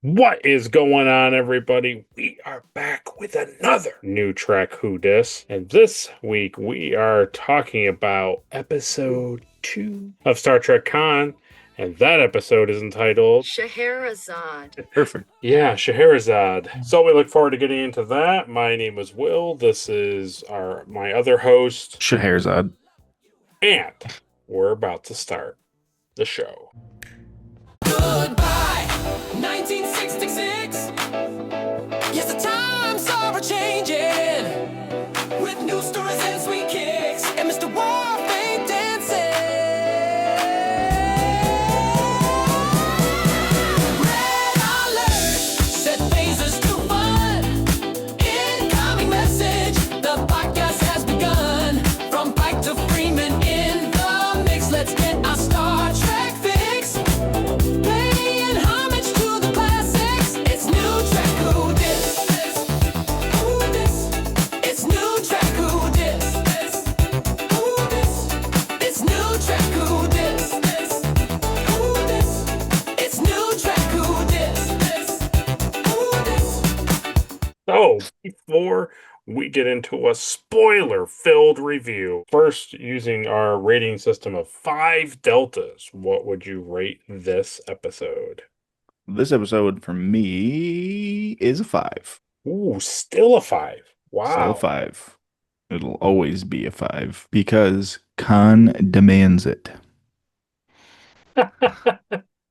What is going on, everybody? We are back with another new Trek Who Dis, and this week we are talking about episode 2 of Star Trek Con, and that episode is entitled Scheherazade. Perfect. Yeah, Scheherazade. So we look forward to getting into that. My name is Will. This is my other host, Scheherazade. and we're about to start the show. Goodbye, 1966. Yes, the times are a-changing, with new stories and sweet kicks, and Mr. Warfare dancing. Red alert, set phasers to fun. Incoming message, the podcast has begun. From Pike to Freeman in the mix, let's get our Star Trek fix. Paying homage to the classics. It's new Trek Who Dis. Who dis? It's new Trek Who Dis. Who dis? It's new Trek Who Dis. Who dis? It's new Trek Who Dis. Who dis? So, before we get into a spoiler-filled review, first using our rating system of 5 deltas, what would you rate this episode? This episode for me is a 5. Ooh, still a 5. Still Wow. a 5. It'll always be a 5 because Khan demands it.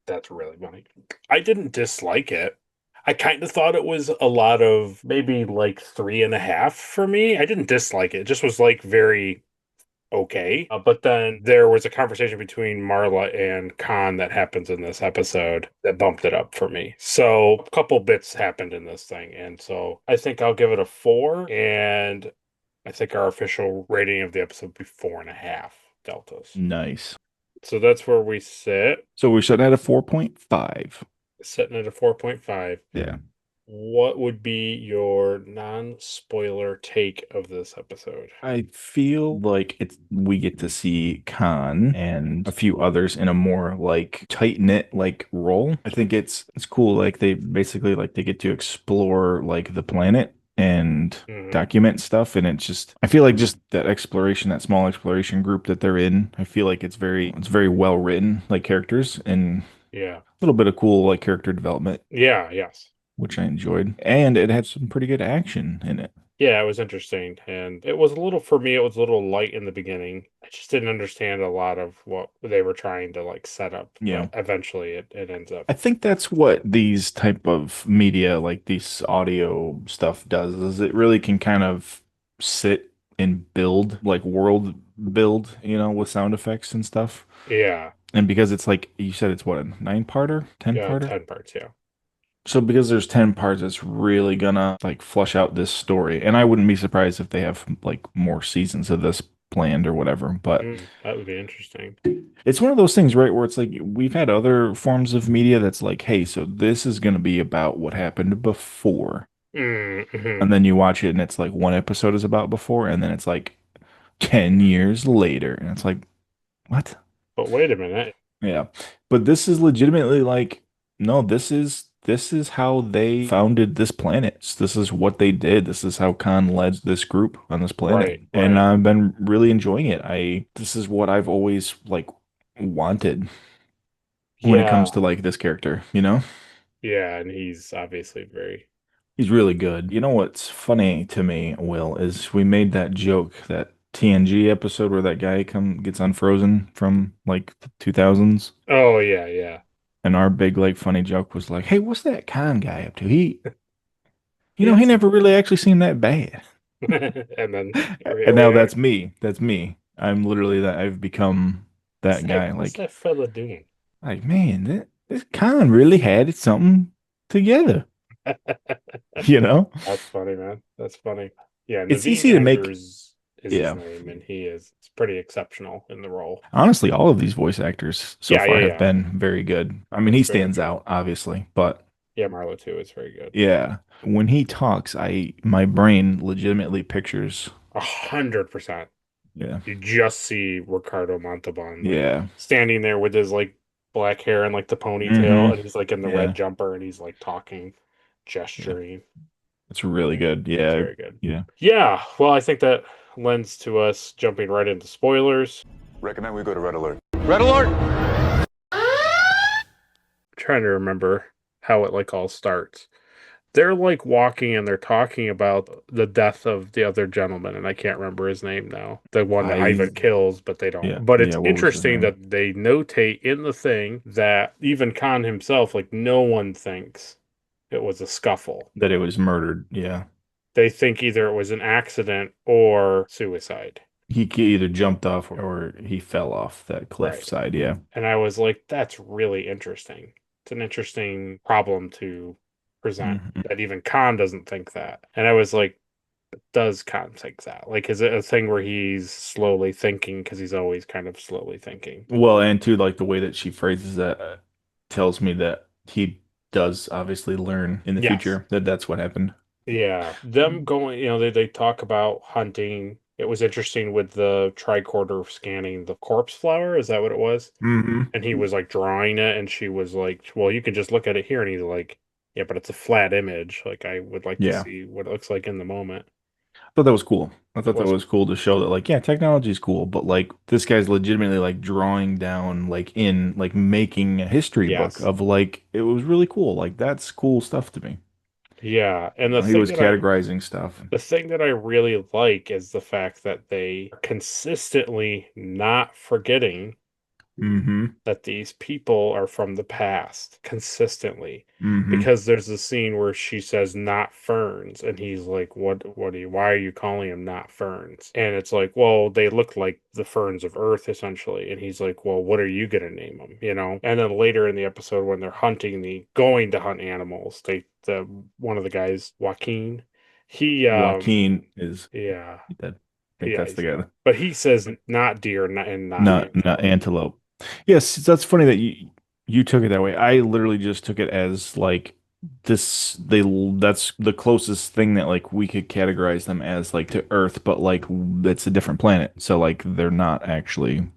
That's really funny. I didn't dislike it. I kind of thought it was a lot of maybe like 3.5 for me. I didn't dislike it. It just was like very okay. But then there was a conversation between Marla and Khan that happens in this episode that bumped it up for me. So a couple bits happened in this thing. And so I think I'll give it a 4. And I think our official rating of the episode would be 4.5 deltas. Nice. So that's where we sit. So we're sitting at a 4.5. Sitting at a 4.5. Yeah. What would be your non-spoiler take of this episode? I feel like we get to see Khan and a few others in a more like tight-knit like role. I think it's cool. Like they basically like they get to explore like the planet and document stuff, and it's just I feel like just that exploration, that small exploration group that they're in, I feel like it's very well written, like characters, and Yeah. a little bit of cool like character development, Yeah, yes. which I enjoyed, and it had some pretty good action in it. Yeah, it was interesting. And it was a little, for me, it was a little light in the beginning. I just didn't understand a lot of what they were trying to like set up. Yeah. But eventually it ends up. I think that's what these type of media, like this audio stuff does, is it really can kind of sit and build, like world build, with sound effects and stuff. Yeah. And because it's like, you said it's what, a 9-parter? 10-parter? 10 parts, yeah. So because there's 10 parts, it's really gonna like flush out this story. And I wouldn't be surprised if they have like more seasons of this planned or whatever. But that would be interesting. it's one of those things, right, where it's like we've had other forms of media that's like, hey, so this is gonna be about what happened before. Mm-hmm. And then you watch it and it's like one episode is about before, and then it's like 10 years later. And it's like, what? But wait a minute. Yeah. But this is legitimately like, no, this is how they founded this planet. This is what they did. This is how Khan led this group on this planet. Right, And right. I've been really enjoying it. This is what I've always like wanted when it comes to like this character, Yeah, and he's obviously He's really good. You know what's funny to me, Will, is we made that joke, that TNG episode where that guy gets unfrozen from like the 2000s. Oh, yeah. And our big like funny joke was like, hey, what's that Khan guy up to? He never really actually seemed that bad. And then And now that's me. That's me. I'm literally that. I've become that guy. What's Like, that fella doing? like, man, this Khan really had something together. That's funny, man. That's funny. Yeah, It's Naveen easy to make. Andrews is Yeah. his name, and it's pretty exceptional in the role. Honestly, all of these voice actors so Yeah, far yeah, have been very good. I mean, he stands out, obviously, but Yeah, Marlo too is very good. yeah, when he talks, my brain legitimately pictures. 100%. Yeah. You just see Ricardo Montalban Yeah. standing there with his like black hair and like the ponytail, Mm-hmm. and he's like in the red Yeah, jumper and he's like talking, yeah. gesturing. It's really Yeah, good. it's Yeah, very good. yeah. Yeah, well, I think that lends to us jumping right into spoilers. Reckon now we go to red alert. Red alert! Trying to remember how it like all starts. They're like walking and they're talking about the death of the other gentleman, and I can't remember his name now. The one that I Ivan kills, but they don't. Yeah, But it's yeah. What was his interesting name? that they notate in the thing that even Khan himself, like no one thinks it was a scuffle. That it was murdered. Yeah, They think either it was an accident or suicide. he either jumped off or he fell off that cliff Right. side. Yeah. And I was like, that's really interesting. It's an interesting problem to present Mhm. that even Khan doesn't think that. And I was like, does Khan think that? Like, is it a thing where he's slowly thinking because he's always kind of slowly thinking? Well, and too, like the way that she phrases that tells me that he does obviously learn in the Yes. future that that's what happened. Yeah. Them going, they talk about hunting. It was interesting with the tricorder scanning the corpse flower. Is that what it was? Mm-hmm. And he was like drawing it, and she was like, well, you can just look at it here. And he's like, yeah, but it's a flat image. Like, I would like to Yeah, see what it looks like in the moment. I thought that was cool. I It thought that was, was cool to show that, like, yeah, technology is cool, but like this guy's legitimately like drawing down, like in like making a history book yes. of like it was really cool. Like that's cool stuff to me. Yeah. And He was categorizing stuff. the thing that I really like is the fact that they are consistently not forgetting Mm-hmm. that these people are from the past consistently, Mm-hmm. because there's a scene where she says not ferns, and he's like, what are you, why are you calling them not ferns? And it's like, well, they look like the ferns of earth essentially. And he's like, well, what are you gonna name them, and then later in the episode when they're going to hunt animals, the one of the guys, Joaquin, he Joaquin is yeah, that. I think yeah, that's the guy. but he says not deer, not Not antelope. antelope. Yes, that's funny that you took it that way. I literally just took it as like this they that's the closest thing that like we could categorize them as like to Earth, but like it's a different planet. So like they're not actually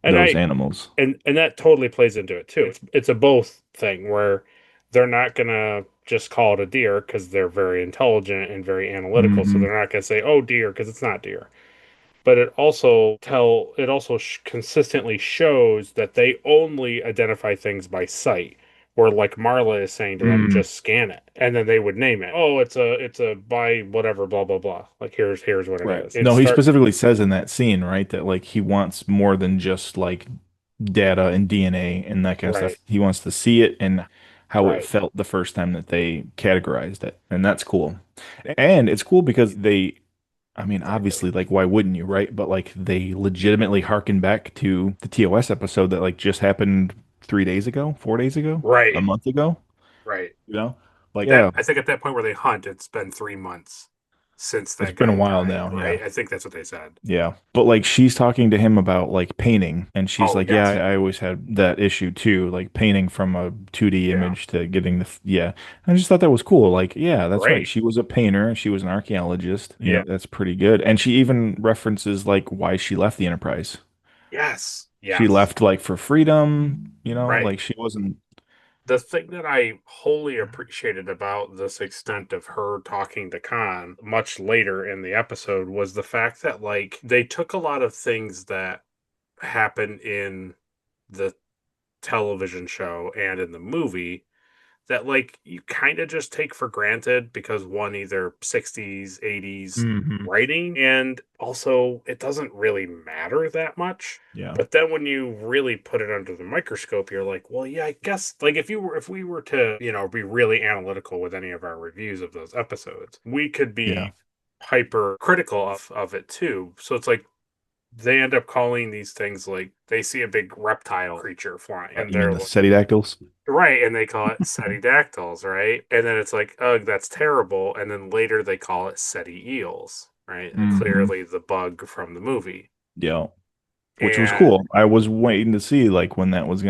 And those I animals. and that totally plays into it too. It's a both thing where they're not gonna just call it a deer because they're very intelligent and very analytical. So Hmm. they're not gonna say, "Oh, deer," because it's not deer. But it also consistently shows that they only identify things by sight. Where like Marla is saying to them, Mm, just scan it, and then they would name it. Oh, it's a by whatever, blah blah blah. Like here's what it right. is. It No, he start specifically says in that scene, right, that like he wants more than just like data and DNA and that kind of right, stuff. He wants to see it and how it right, felt the first time that they categorized it. And that's cool. And it's cool because I mean, exactly, obviously, like, why wouldn't you, right? But like, they legitimately harken back to the TOS episode that like just happened 3 days ago, 4 days ago, a right, month ago, right. you know? Like, That yeah, I think at that point where they hunt, it's been 3 months since it's that been a guy while died, now. Yeah. right? I think that's what they said. Yeah. But like, she's talking to him about like painting, and she's Oh like, yeah, yes, I always had that issue too, like painting from a 2D yeah, image to getting yeah. I just thought that was cool. Like, yeah, that's right. great, She was a painter, she was an archaeologist. yeah, That's pretty good. And she even references like why she left the Enterprise. yes, She yes, left like for freedom, right. like she wasn't. The thing that I wholly appreciated about this extent of her talking to Khan much later in the episode was the fact that like they took a lot of things that happen in the television show and in the movie that like you kind of just take for granted because one, either 60s 80s Hmm. writing, and also it doesn't really matter that much. Yeah. But then when you really put it under the microscope, you're like, well, yeah, I guess like if we were to be really analytical with any of our reviews of those episodes, we could Yeah. be hyper critical of it too. So it's like they end up calling these things, like they see a big reptile creature flying and You mean they're the like, Cetidactyls? right, and they call it Setidactyls, right? And then it's like, ugh, that's terrible. And then later they call it Seti eels, right? Hmm. Clearly the bug from the movie. Yeah. Which was And cool. I was waiting to see like when that was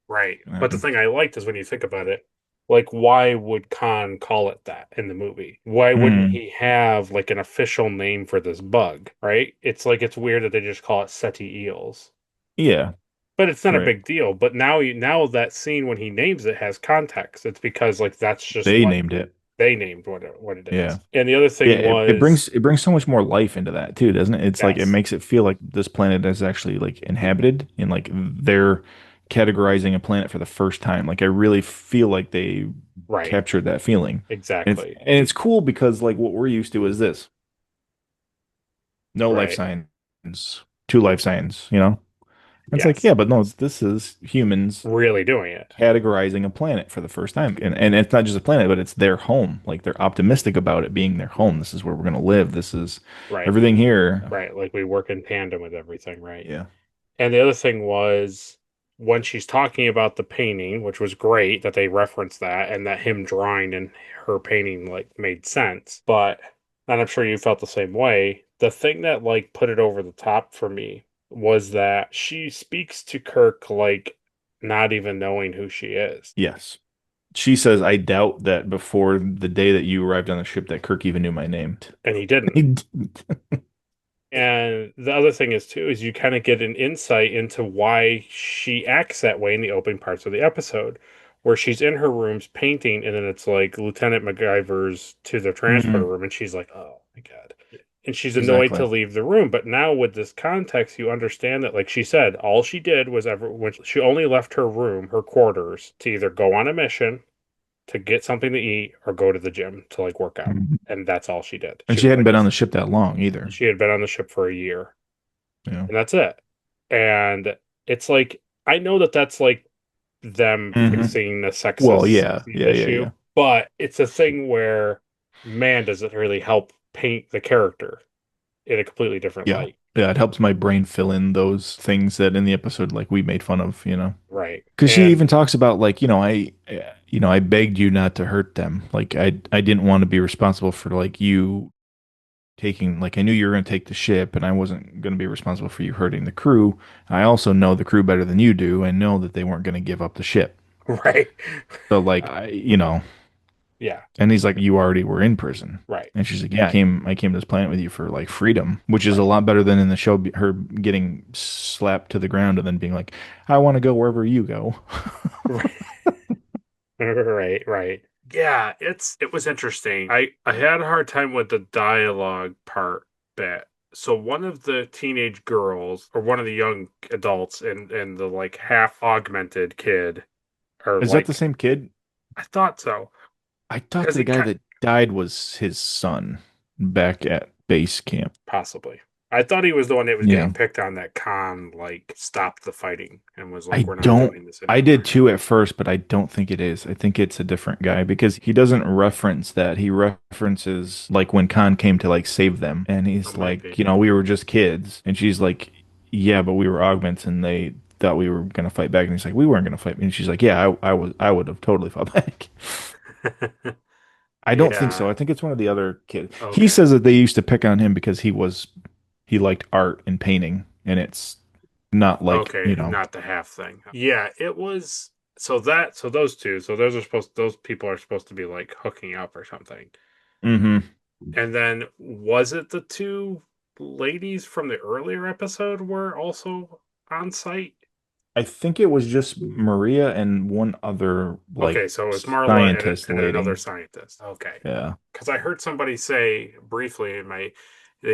right. gonna But the happen. thing I liked is when you think about it, like why would Khan call it that in the movie? Why wouldn't Mm, he have like an official name for this bug, right? It's like it's weird that they just call it Seti eels. yeah. but it's not a Right. big deal. But now that scene when he names it has context. It's because like that's just They what named it. they named what it Yeah. is. And the other Yeah, thing it was brings so much more life into that too, doesn't it? It's like it yes, makes it feel like this planet is actually like inhabited and like they're categorizing a planet for the first time. Like I really feel like they right, captured that feeling. exactly, And it's cool because like what we're used to is this. No life right, signs, two life signs, you know? It's like, yes, yeah, but no, this is humans really doing it, categorizing a planet for the first time. And it's not just a planet, but it's their home. Like they're optimistic about it being their home. This is where we're gonna live. This is right, everything here. right. Like we work in tandem with everything, right? Yeah. And the other thing was when she's talking about the painting, which was great that they referenced that and that him drawing and her painting like made sense. But and I'm sure you felt the same way. The thing that like put it over the top for me was that she speaks to Kirk like not even knowing who she is. Yes. She says, I doubt that before the day that you arrived on the ship that Kirk even knew my name. And he didn't. He didn't. And the other thing is too is you kind of get an insight into why she acts that way in the opening parts of the episode, where she's in her rooms painting, and then it's like Lieutenant MacGyver's to the transporter Mhm. room, and she's like, "Oh my God," and she's annoyed to Exactly. leave the room. But now with this context, you understand that, like she said, all she did was ever when she only left her room, her quarters, to either go on a mission, to get something to eat, or go to the gym to like work out, Mhm. and that's all she did. And She she was hadn't like, been on the ship that long either. she had been on the ship for a year Yeah. and that's it. And it's like I know that that's like them Hmm. fixing a Well, sexist yeah, yeah, yeah, issue, yeah. but it's a thing where man, does it really help paint the character in a completely different Yeah. light. Yeah, it helps my brain fill in those things that in the episode like we made fun of, you know. Right. Because she And even talks about like, I begged you not to hurt them. Like I didn't want to be responsible for like you taking like I knew you were going to take the ship and I wasn't going to be responsible for you hurting the crew. I also know the crew better than you do and know that they weren't going to give up the ship. right. So like Yeah. and he's like you already were in prison. Right. And she's like, yeah, I came to this planet with you for like freedom, which is a Right. lot better than in the show her getting slapped to the ground and then being like, I want to go wherever you go. Right. Right. Right. Yeah, it was interesting. I had a hard time with the dialogue part bit. So one of the teenage girls or one of the young adults and the like half augmented kid are Is that the like same kid? I thought so I thought because the he guy that died was his son back at base camp. possibly. I thought he was the one that was getting Yeah. picked on that Khan like stopped the fighting and was like I we're not don't doing this I did anymore. too at first, but I don't think it is. I think it's a different guy because he doesn't reference that. He references like when Khan came to like save them and It he's might like, be. we were just kids. And she's like, yeah, but we were augments and they thought we were gonna fight back. And he's like, we weren't gonna fight. And she's like, yeah, I would have totally fought back. I don't think Yeah. so. I think it's one of the other kids. He Okay. says that they used to pick on him because he liked art and painting, and it's not like, Okay, not the half thing. Yeah, it was so those two, so those people are supposed to be like hooking up or something. hmm And then was it the two ladies from the earlier episode were also on site? I think it was just Maria and one other like Okay, so it was Marla scientist and another lady. scientist. Okay. Yeah. Because I heard somebody say briefly in my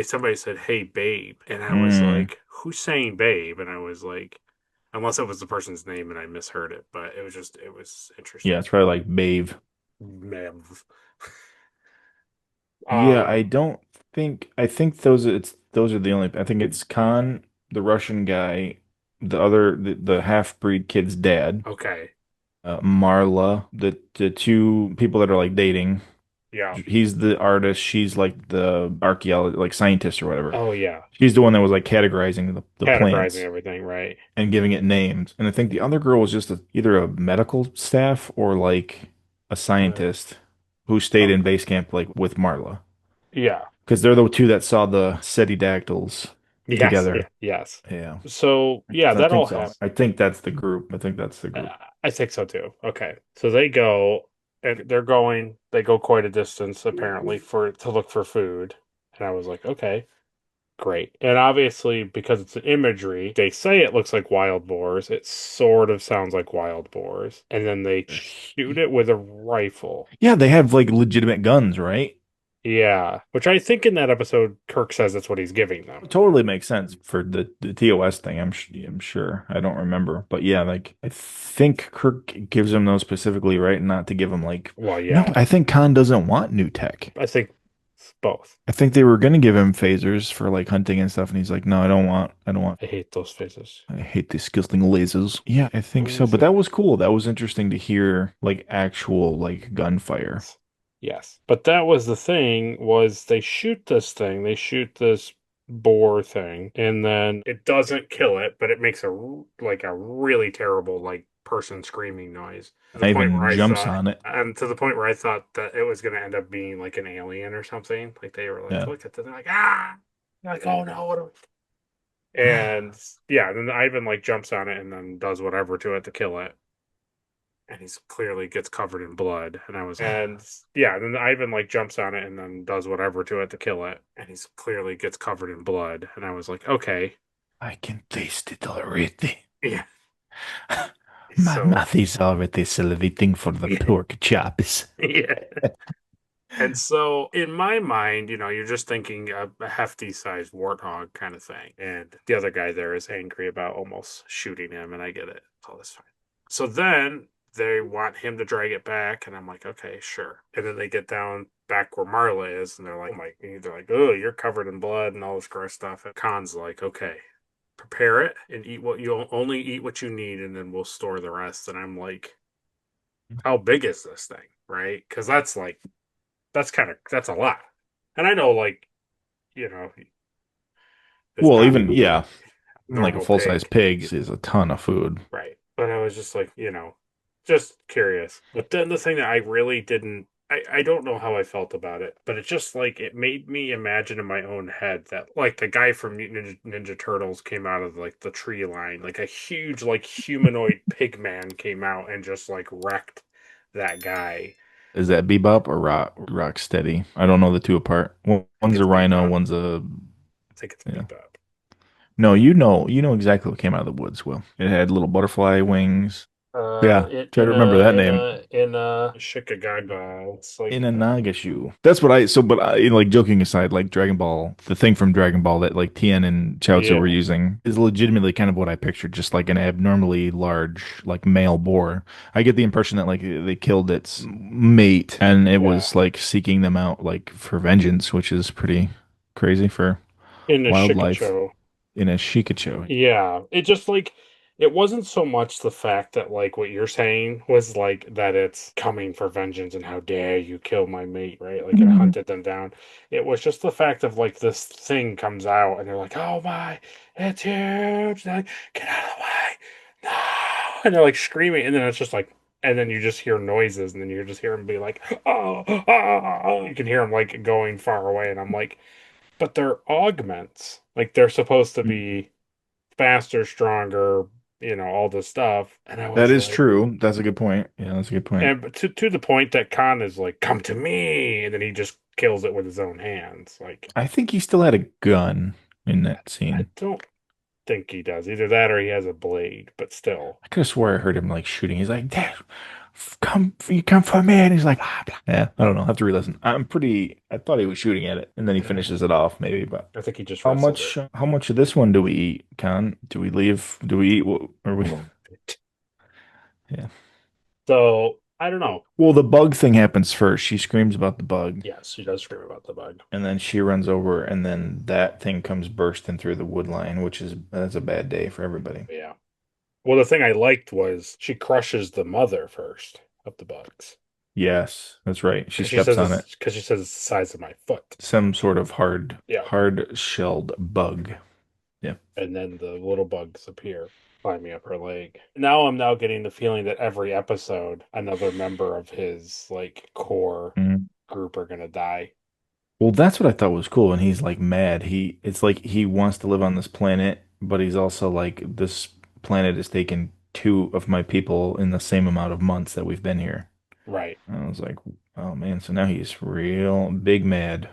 somebody said, "Hey, babe," and I was Mm. like, "Who's saying babe?" And I was like, unless it was the person's name and I misheard it, but it was Yeah, interesting. it's probably like Bave. Mev. Yeah, I Um. don't I think those are the only I think it's Khan, the Russian guy, the half-breed kid's dad, Okay. Marla, the two people that are like dating. Yeah. He's the artist. She's like the archaeologist, like scientist or whatever. Oh yeah. She's the one that was like categorizing the Categorizing plants everything right. and giving it names. And I think the other girl was just either a medical staff or like a Uh, scientist who stayed in okay. base camp like with Marla. Yeah. Because they're the two that saw the Cetidactyls Yes. together. Yes. Yeah. So yeah, I that think all so. happened. I think that's the group. I think that's the group. I think so too. Okay. So they go and they're going, they go quite a distance apparently for to look for food. And I was like, okay. great. And obviously, because it's an imagery, they say it looks like wild boars. It sort of sounds like wild boars. And then they shoot it with a rifle. Yeah, they have like legitimate guns, right? Yeah. Which I think in that episode, Kirk says that's what he's giving them. It totally makes sense for the TOS thing. I'm sure. I don't remember, but yeah, like I think Kirk gives him those specifically, right? Not to give him like Well, no. yeah. I think Khan doesn't want new tech. I think it's both. I think they were gonna give him phasers for like hunting and stuff, and he's like, no, I don't want. I don't want. I hate those faces. I hate disgusting lasers. Yeah, I think so. But Lasers. that was cool. That was interesting to hear like actual like gunfire. Yes. But that was the thing was they shoot this thing. They shoot this boar thing and then it doesn't kill it, but it makes like a really terrible like person screaming noise. To the I point where even I jumps thought on it. and to the point where I thought that it was going to end up being like an alien or something. Like they were like Yeah. look at this, they're like ah. They're like oh no, what and yeah, then Ivan like jumps on it and then does whatever to it to kill it and he's clearly gets covered in blood. And I was, and yeah, then Ivan like jumps on it and then does whatever to it to kill it, and he's clearly gets covered in blood. And I was like, okay, I can taste it already. yeah. My So mouth is already salivating for the yeah, pork chops. yeah. And so in my mind, you're just thinking a hefty sized warthog kind of thing, and the other guy there is angry about almost shooting him, and I get it. So that's fine. So then they want him to drag it back, and I'm like, okay, sure. And then they get down back where Marla is, and they're like, oh, you're covered in blood and all this gross stuff. And Khan's like, okay, prepare it and eat what you only eat what you need, and then we'll store the rest. And I'm like, how big is this thing, right? Because that's a lot. And I know, like, you know, it's Well, not even yeah, like a normal full-size pig. pig is a ton of food. Right. But I was just like, just curious. But then the thing that I really didn't, I don't know how I felt about it, but it just like, it made me imagine in my own head that like the guy from Mutant Ninja Turtles came out of like the tree line, like a huge, like humanoid pig man came out and just like wrecked that guy. Is that Bebop or Rock Steady? I don't know the two apart. I think One's a it's rhino, Bebop. one's a I think it's yeah. Bebop. No, you know exactly what came out of the woods, Will. It had little butterfly wings. Yeah, In try to in remember a that in name. a in a Shikagaga. It's In like a Nagashu. That's what but like joking aside, like Dragon Ball, the thing from Dragon Ball that like Tien and Chaozu were yeah, using is legitimately kind of what I pictured, just like an abnormally large, like male boar. I get the impression that like they killed its mate and it yeah. was like seeking them out like for vengeance, which is pretty crazy for In a wildlife Shikacho. in a Shikacho. Yeah, it just like it wasn't so much the fact that like what you're saying was like that it's coming for vengeance and how dare you kill my mate, right? Like it hunted them down. It was just the fact of like this thing comes out and they're like, "Oh my, it's huge!" They're like, get out of the way, no! And they're like screaming, and then it's just like, and then you just hear noises, and then you just hear them be like, "Oh, oh, oh, oh." You can hear them like going far away, and I'm like, but they're augments. Like they're supposed to be faster, stronger, all this stuff. And I That was is like, true. That's a good point. Yeah, that's a good point. and to the point that Khan is like, come to me, and then he just kills it with his own hands. Like, I think he still had a gun in that I scene. don't think he does. Either that or he has a blade, but still. I could have swore I heard him like shooting. He's like, "Dad, come, you come for me," and he's like, ah, blah. Yeah, I don't know. I have to re-listen. I thought he was shooting at it, and then he Yeah, finishes it off, maybe. But I think he just wrestled it. how much of this one do we eat, Con? Do we leave? Do we eat? Or we? Yeah. So I don't know. Well, the bug thing happens first. She screams about the bug, Yes, she does scream about the bug. and then she runs over, and then that thing comes bursting through the wood line, which is that's a bad day for everybody. Yeah. Well, the thing I liked was she crushes the mother first of the bugs. Yes, that's right. She Because she steps says on it. it's the size of my foot. Some sort of Yeah. hard shelled bug. Yeah. And then the little bugs appear, climbing up her leg. Now I'm getting the feeling that every episode, another member of his like core Mhm. group are gonna die. Well, that's what I thought was cool. And he's like mad. It's like he wants to live on this planet, but he's also like, this planet has taken two of my people in the same amount of months that we've been here. Right. And I was like, oh man, so now he's real big mad.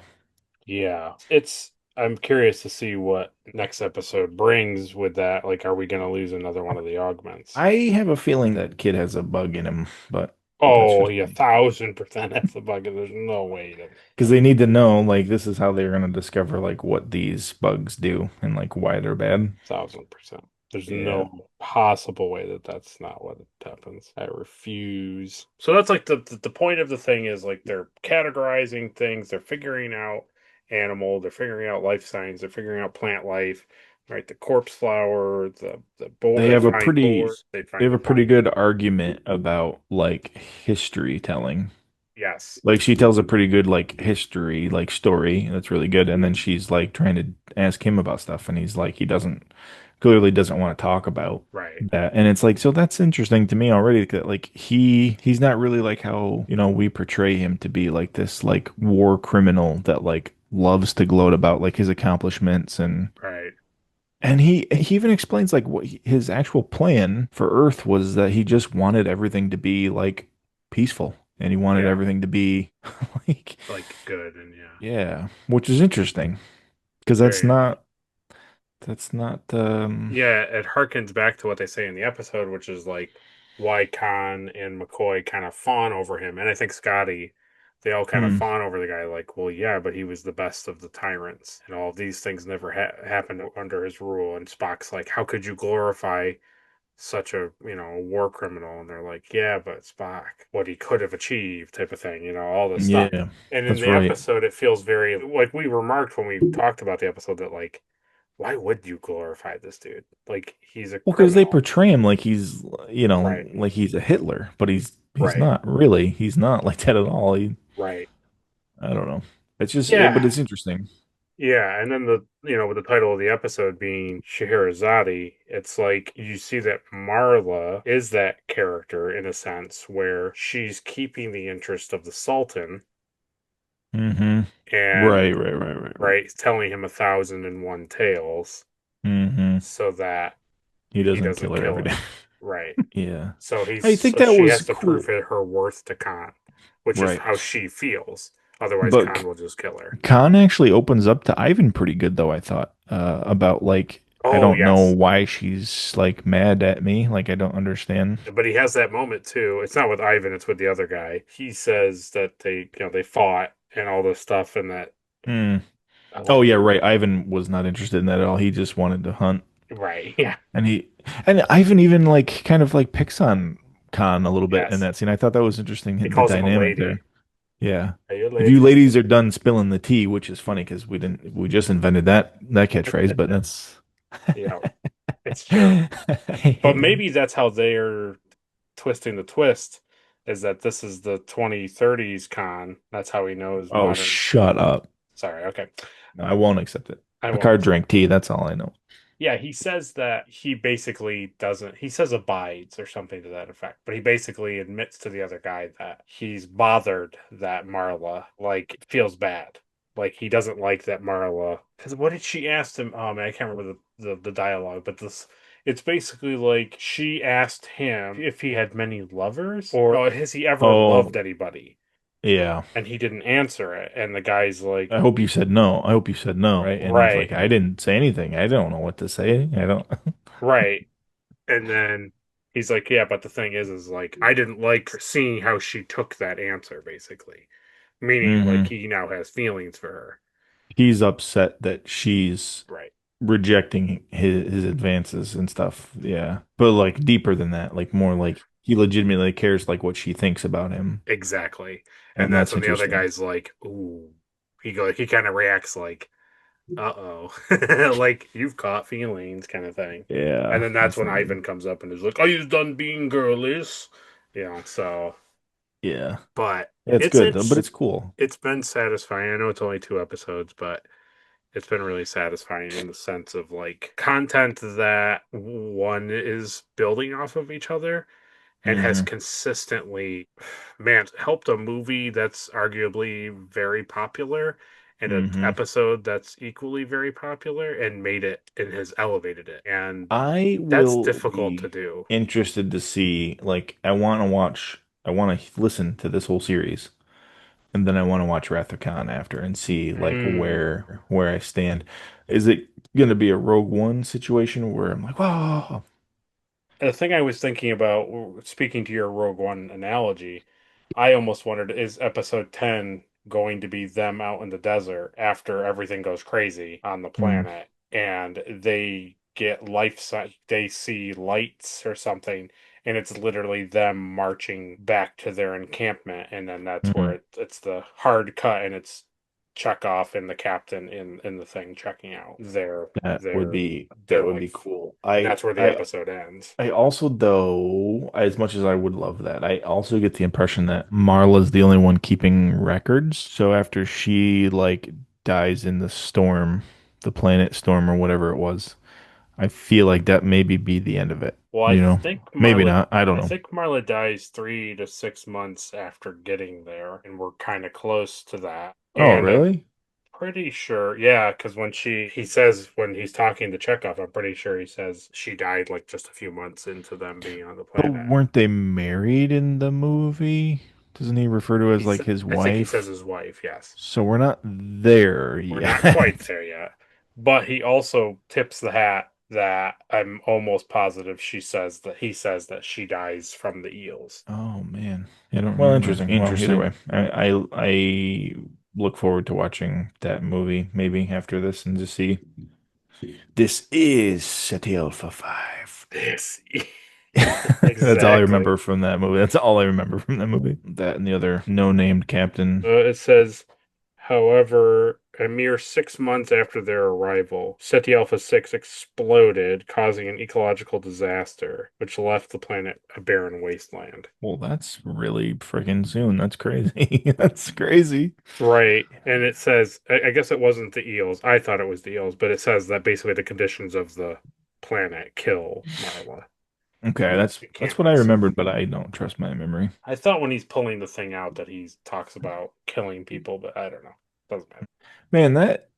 Yeah. It's I'm curious to see what next episode brings with that. Like, are we going to lose another one of the augments? I have a feeling that kid has a bug in him, but that's Oh, just he a me. thousand percent has the bug, and there's no way that Because they need to know, like, this is how they're going to discover, like, what these bugs do and, like, why they're bad. 1000%. There's Yeah. no possible way that that's not what happens. I refuse. So that's like the point of the thing is like they're categorizing things, they're figuring out animal, they're figuring out life signs, they're figuring out plant life, right? The corpse flower, the board, They they have a find pretty boards, they they find have the a pretty fine. good argument about, like, history telling. Yes, Like she tells a pretty good like history like story that's really good, and then she's like trying to ask him about stuff, and he's like he doesn't clearly doesn't want to talk about right, that, and it's like so that's interesting to me already that like he's not really like how we portray him to be like this like war criminal that like loves to gloat about like his accomplishments right. and he even explains like what his actual plan for Earth was that he just wanted everything to be like peaceful and he wanted Yeah, everything to be like like good and yeah. yeah, which is interesting because Very. that's not Yeah, it harkens back to what they say in the episode, which is like why Khan and McCoy kind of fawn over him. And I think Scotty, they all kind of hmm, fawn over the guy, like, well, yeah, but he was the best of the tyrants, and all of these things never happened under his rule. And Spock's like, how could you glorify such a, a war criminal? And they're like, yeah, but Spock, what he could have achieved, type of thing, all this stuff. yeah, And in that's the right. episode, it feels very like we remarked when we talked about the episode that like why would you glorify this dude? Like he's a Well, because they criminal. portray him like he's Right. like he's a Hitler, but he's Right. not really. He's not like that at all. Right. I don't know. It's just but Yeah. it's interesting. Yeah. And then with the title of the episode being Scheherazade, it's like you see that Marla is that character in a sense where she's keeping the interest of the Sultan Hmm. and Right. right telling him 1,001 tales Hmm. so that He he doesn't kill doesn't her kill every day. her. Right. Yeah. So he's I think so that she was has to prove cool. her worth to Khan, which is Right. how she feels. Otherwise, But Khan will just kill her. Khan actually opens up to Ivan pretty good though, I thought. About like I Oh don't know yes, why she's like mad at me. Like I don't understand. but he has that moment too. It's not with Ivan; it's with the other guy. He says that they fought and all this stuff, and that Hmm. Oh uh, yeah, right. Ivan was not interested in that at all. He just wanted to hunt. right, yeah, And and Ivan even like kind of like picks on Khan a little bit in yes. that scene. I thought that was interesting, He the calls him a dynamic lady. there. Yeah. Are you a If you lady? ladies are done spilling the tea, which is funny because we just invented that catchphrase, but that's Yeah, it's true. But maybe that's how they're twisting the twist. Is that this is the 2030s Khan? That's how he knows Oh, modern. shut up. Sorry, okay. No, I won't accept it. I won't Picard accept. drank tea, that's all I know. Yeah, he says that he basically doesn't, he says abides or something to that effect, but he basically admits to the other guy that he's bothered that Marla, like, feels bad. Like, he doesn't like that Marla. Because what did she ask him? Oh, man, I can't remember the dialogue, but it's basically like she asked him if he had many lovers or has he ever loved Oh, anybody? yeah. And he didn't answer it. And the guy's like, I hope you said no. I hope you said no, right? And he's right, like, I didn't say anything. I don't know what to say. I don't. right. And then he's like, yeah, but the thing is like, I didn't like seeing how she took that answer, basically. Meaning, like, Hmm. he now has feelings for her. He's upset that she's Right. rejecting his advances and stuff. Yeah. But like deeper than that, like more like he legitimately cares like what she thinks about him. Exactly. And And that's that's when the other interesting. guy's like, ooh. He kind of reacts like, uh-oh. Like, you've caught feelings, kind of thing. And Yeah, then that's that's when not good. Ivan comes up and is like, are you done being girlish? So, Yeah. but It's it's, good though, but it's, it's cool. it's been satisfying. I know it's only 2 episodes, but it's been really satisfying in the sense of like content that one is building off of each other and has Hmm. consistently, man, helped a movie that's arguably very popular and an Hmm. episode that's equally very popular and made it and has elevated it. And I that's will difficult to be do. interested to see, like, I want to watch, I want to listen to this whole series. and then I want to watch Wrath of Khan after and see like Mm. where I stand. Is it gonna be a Rogue One situation where I'm like, whoa, The thing I was thinking about, speaking to your Rogue One analogy, I almost wondered, is episode 10 going to be them out in the desert after everything goes crazy on the mm, planet and they get they see lights or something, and it's literally them marching back to their encampment, and then that's where mm. it's the hard cut, and it's Chekhov and the captain in the thing checking out their That their would like, be cool. and that's where the episode ends. I also, though, as much as I would love that, I also get the impression that Marla's the only one keeping records. So after she like dies in the storm, the planet storm or whatever it was, I feel like that maybe be the end of it. Well, You know, maybe not. I don't I know. think Marla dies 3 to 6 months after getting there, and we're kind of close to that. Oh, And I'm really? pretty sure, yeah, because he says when he's talking to Chekhov, I'm pretty sure he says she died like just a few months into them being on the But planet. weren't they married in the movie? Doesn't he refer to as like his I think he says wife? his wife, yes. So we're not there We're not quite yet. there yet. But he also tips the hat that I'm almost positive he says that she dies from the eels. Oh man, I don't Well, remember. interesting. Well, either Interesting. way, I look forward to watching that movie maybe after this and just see. This is City Alpha 5. This That's all I exactly. remember from that movie. That's all I remember from that movie. That and the other no-named captain. It says, however, a mere 6 months after their arrival, SETI Alpha 6 exploded, causing an ecological disaster, which left the planet a barren wasteland. Well, that's really freaking soon. That's crazy. That's crazy. Right. And it says, I guess it wasn't the eels. I thought it was the eels, but it says that basically the conditions of the planet kill Marla. Okay, It that's can't what I be saved. remembered, but I don't trust my memory. I thought when he's pulling the thing out that he talks about killing people, but I don't know. Doesn't matter. Man, that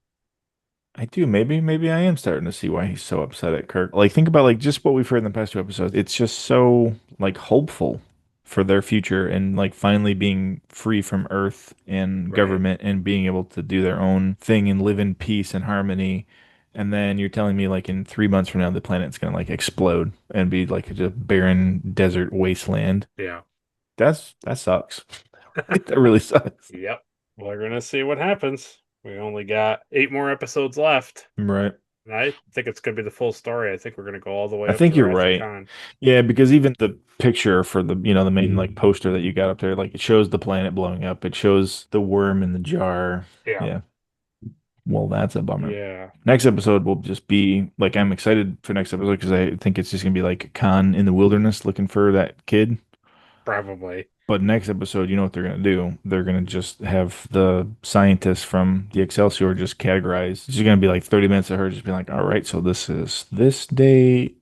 I do. Maybe I am starting to see why he's so upset at Kirk. Like, think about like just what we've heard in the past two episodes. It's just so like hopeful for their future and like finally being free from Earth and Right. government and being able to do their own thing and live in peace and harmony. And then you're telling me like in 3 months from now the planet's gonna like explode and be like a barren desert wasteland. Yeah. That sucks. That really sucks. Yep. We're gonna see what happens. We only got 8 more episodes left. Right. And I think it's gonna be the full story. I think we're gonna go all the way I up to think the you're Wrath of right. Khan. Yeah, because even the picture for the, the main like poster that you got up there, like it shows the planet blowing up. It shows the worm in the jar. Yeah. Yeah. Well, that's a bummer. Yeah. Next episode will just be like I'm excited for next episode because I think it's just gonna be like Khan in the wilderness looking for that kid. Probably. But next episode, you know what they're gonna do? They're gonna just have the scientists from the Excelsior just categorize. It's just gonna be like 30 minutes of her just being like, all right, so this is this day.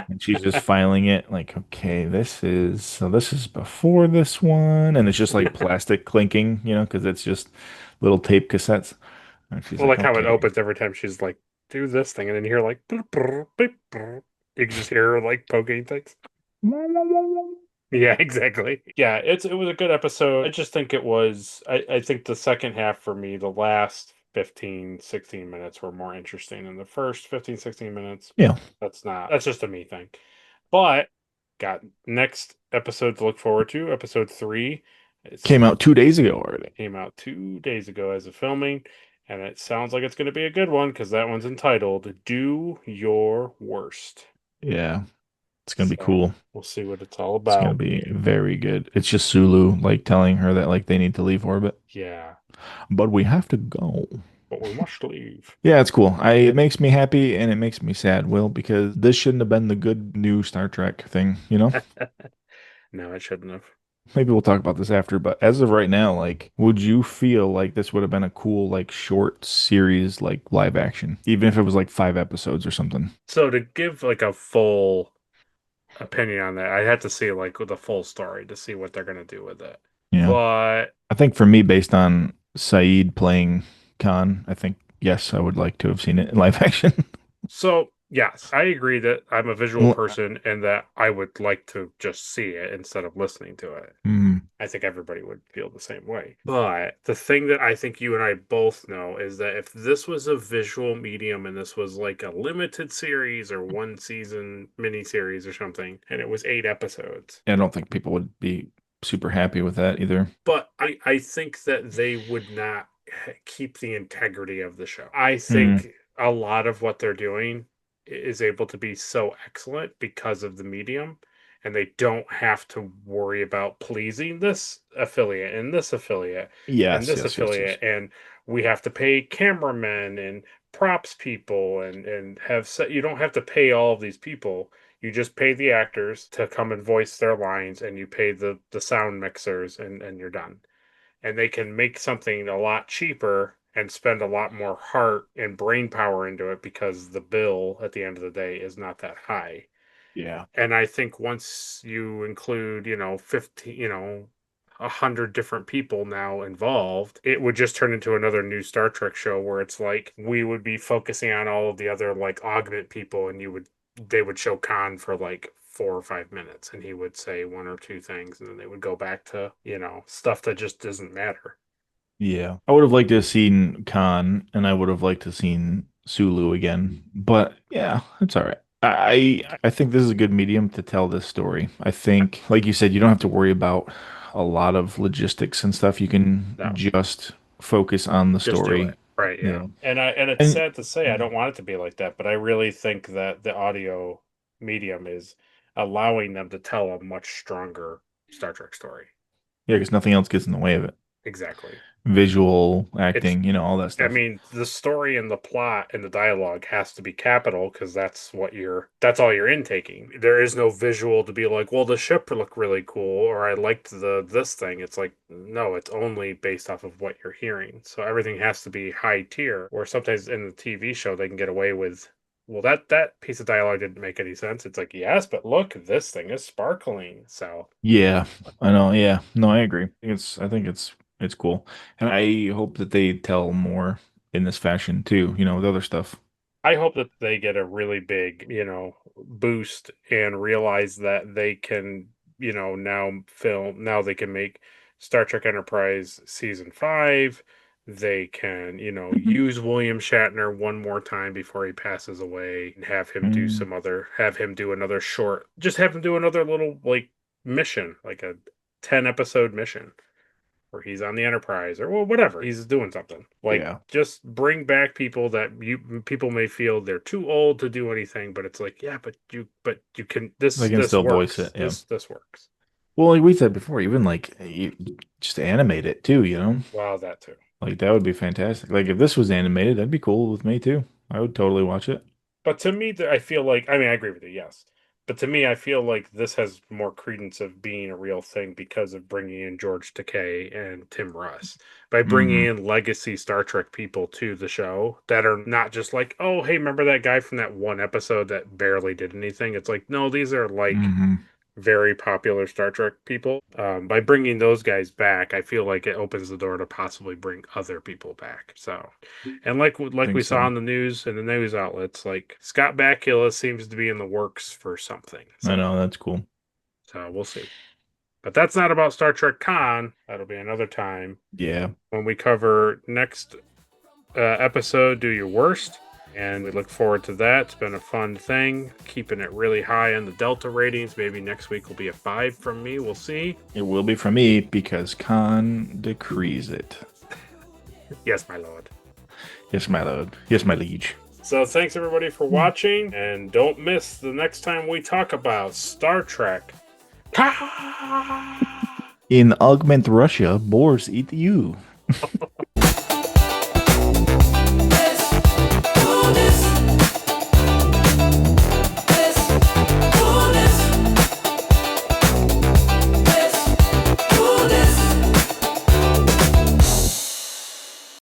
And she's just filing it like, okay, this is before this one. And it's just like plastic clinking, because it's just little tape cassettes. And she's Well, like, like how it okay. opens every time she's like, do this thing, and then you hear like, "Brr, brr, beep, brr." You can just hear her like poking things. Yeah, exactly. Yeah, it was a good episode. I just think I think the second half for me, the last 15, 16 minutes were more interesting than the first 15, 16 minutes. Yeah. That's just a me thing. But got next episode to look forward to, episode 3. It's Came out 2 days ago already. came out 2 days ago as of filming, and it sounds like it's going to be a good one because that one's entitled "Do Your Worst." Yeah. It's gonna be So cool. we'll see what it's all It's gonna about. be very good. It's just Sulu like telling her that like they need to leave orbit. Yeah, But we have to go. but we must leave. Yeah, it's cool. It makes me happy and it makes me sad, Will, because this shouldn't have been the good new Star Trek thing? No, I shouldn't have. Maybe we'll talk about this after, but as of right now, like, would you feel like this would have been a cool, like, short series, like, live action, even if it was like 5 episodes or something? So to give like a full opinion on that, I had to see like the full story to see what they're going to do with it. Yeah. But I think for me, based on Saeed playing Khan, I think, yes, I would like to have seen it in live action. so Yes, I agree that I'm a visual Well, person and that I would like to just see it instead of listening to it. mm, I think everybody would feel the same way. But the thing that I think you and I both know is that if this was a visual medium and this was like a limited series or one season miniseries or something, and it was 8 episodes, I don't think people would be super happy with that either. but I think that they would not keep the integrity of the show. I Mm, think a lot of what they're doing is able to be so excellent because of the medium, and they don't have to worry about pleasing this affiliate and this affiliate and yes, this yes, yes, yes. affiliate, and we have to pay cameramen and props people and have you don't have to pay all of these people. You just pay the actors to come and voice their lines, and you pay the sound mixers, and you're done. And they can make something a lot cheaper and spend a lot more heart and brain power into it because the bill at the end of the day is not that high. Yeah. And I think once you include, 50, 100 different people now involved, it would just turn into another new Star Trek show where it's like we would be focusing on all of the other like augment people, and they would show Khan for like 4 or 5 minutes, and he would say one or two things, and then they would go back to, stuff that just doesn't matter. Yeah. I would have liked to have seen Khan and I would have liked to have seen Sulu again. But yeah, it's all right. I think this is a good medium to tell this story. I think, like you said, you don't have to worry about a lot of logistics and stuff. You can No, just focus on the just do story. it. Right, yeah. Yeah. And it's And sad to say I don't want it to be like that, but I really think that the audio medium is allowing them to tell a much stronger Star Trek story. yeah, because nothing else gets in the way of it. Exactly. Visual It's acting, all that I stuff. mean, the story and the plot and the dialogue has to be capital because that's all you're intaking. There is no visual to be like, well, the ship looked really cool or I liked this thing. It's like, no, it's only based off of what you're hearing. So everything has to be high tier. Or sometimes in the TV show they can get away with, well, that piece of dialogue didn't make any sense. It's like, yes, but look, this thing is sparkling. So Yeah, I know. Yeah, no, I agree. I think it's cool, and I hope that they tell more in this fashion too. With other stuff. I hope that they get a really big, boost and realize that they can, now they can make Star Trek Enterprise season 5. They can, Mhm. use William Shatner one more time before he passes away and Mm, have him do another short, just have him do another little like mission, like a 10 episode mission or he's on the Enterprise or well, whatever. He's doing something. Like yeah, just bring back people that people may feel they're too old to do anything, but it's like, yeah, but you can they can this still voice it. works. Yeah. This works. Well, like we said before, even like you just animate it too. Wow, that too. Like that would be fantastic. Like if this was animated, that'd be cool with me too. I would totally watch it. But to me, I feel like I mean I agree with you, yes. But to me, I feel like this has more credence of being a real thing because of bringing in George Takei and Tim Russ. By bringing Hmm. in legacy Star Trek people to the show that are not just like, oh, hey, remember that guy from that one episode that barely did anything? It's like, no, these are like Hmm. very popular Star Trek people. By bringing those guys back, I feel like it opens the door to possibly bring other people back. So, and I like think we saw so. in the news and the news outlets, like Scott Bakula seems to be in the works for something. I So, know that's cool. we'll see. But that's not about Star Trek Con. That'll be another time Yeah, when we cover next episode. Do your worst. And we look forward to that. It's been a fun thing, keeping it really high on the Delta ratings. Maybe next week will be a 5 from me. We'll see. it will be for me because Khan decrees it. Yes, my lord. Yes, my lord. Yes, my liege. So thanks everybody for watching, and don't miss the next time we talk about Star Trek. In Augment Russia, boars eat you.